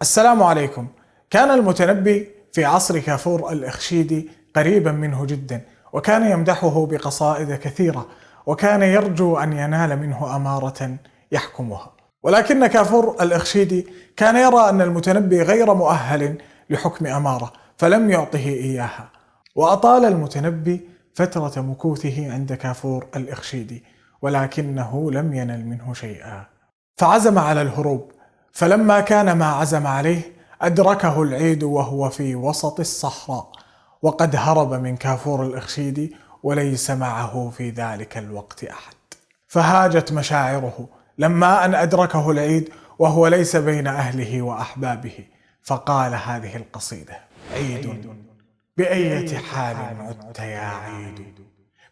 السلام عليكم. كان المتنبي في عصر كافور الإخشيدي قريبا منه جدا، وكان يمدحه بقصائد كثيرة، وكان يرجو أن ينال منه أمارة يحكمها. ولكن كافور الإخشيدي كان يرى أن المتنبي غير مؤهل لحكم أمارة، فلم يعطه إياها. وأطال المتنبي فترة مكوثه عند كافور الإخشيدي، ولكنه لم ينل منه شيئا، فعزم على الهروب. فلما كان ما عزم عليه أدركه العيد وهو في وسط الصحراء، وقد هرب من كافور الإخشيدي وليس معه في ذلك الوقت أحد. فهاجت مشاعره لما أن أدركه العيد وهو ليس بين أهله وأحبابه، فقال هذه القصيدة: عيد بأية حال عدت يا عيد،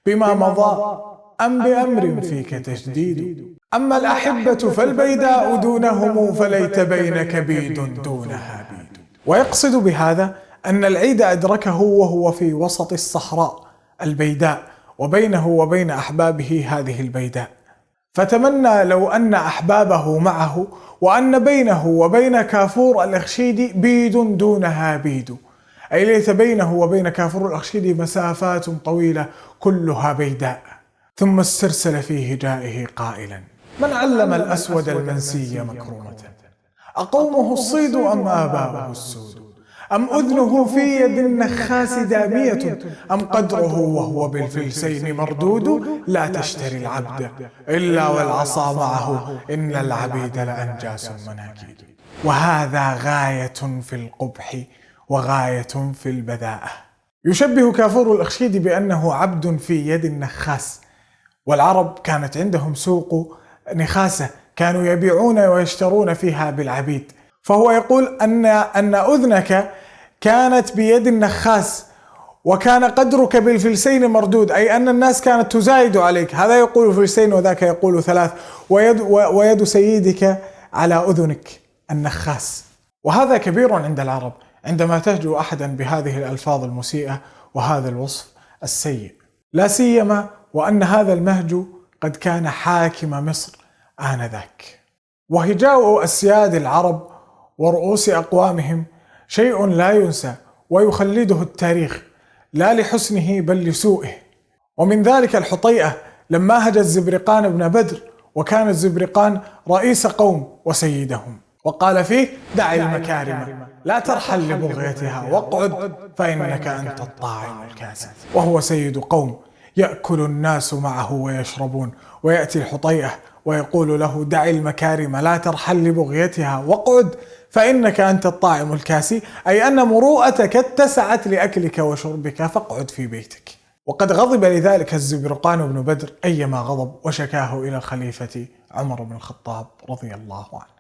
بما مضى أم بأمر فيك تجديد، أما الأحبة فالبيداء دونهم، فليت بينك بيد دونها بيد. ويقصد بهذا أن العيد أدركه وهو في وسط الصحراء البيداء، وبينه وبين أحبابه هذه البيداء، فتمنى لو أن أحبابه معه، وأن بينه وبين كافور الإخشيدي بيد دونها بيد، أي ليس بينه وبين كافور الإخشيدي مسافات طويلة كلها بيداء. ثم استرسل في هجائه قائلا: من علم الأسود المنسي مكرمة، أقومه الصيد أم آباؤه السود، أم أذنه في يد النخاس دامية، أم قدره وهو بالفلسين مردود، لا تشتري العبد إلا والعصا معه، إن العبيد لأنجاس مناكيد. وهذا غاية في القبح وغاية في البذاءة. يشبه كافور الإخشيدي بأنه عبد في يد النخاس، والعرب كانت عندهم سوق نخاسة كانوا يبيعون ويشترون فيها بالعبيد، فهو يقول أن أذنك كانت بيد النخاس، وكان قدرك بالفلسين مردود، أي أن الناس كانت تزايد عليك، هذا يقول فلسين وذاك يقول ثلاث، ويد سيدك على أذنك النخاس. وهذا كبير عند العرب عندما تهجو أحدا بهذه الألفاظ المسيئة وهذا الوصف السيء، لا سيما وأن هذا المهجو قد كان حاكم مصر آنذاك. وهجاء أسياد العرب ورؤوس أقوامهم شيء لا ينسى ويخلده التاريخ، لا لحسنه بل لسوءه. ومن ذلك الحطيئة لما هجى الزبرقان بن بدر، وكان الزبرقان رئيس قوم وسيدهم، وقال فيه: دع المكارم لا ترحل لبغيتها، واقعد فإنك أنت الطاعم الكاسد. وهو سيد قوم يأكل الناس معه ويشربون، ويأتي الحطيئة ويقول له: دع المكارم لا ترحل لبغيتها، واقعد فإنك أنت الطاعم الكاسي، أي أن مروءتك اتسعت لأكلك وشربك، فاقعد في بيتك. وقد غضب لذلك الزبرقان بن بدر أيما غضب، وشكاه إلى الخليفة عمر بن الخطاب رضي الله عنه.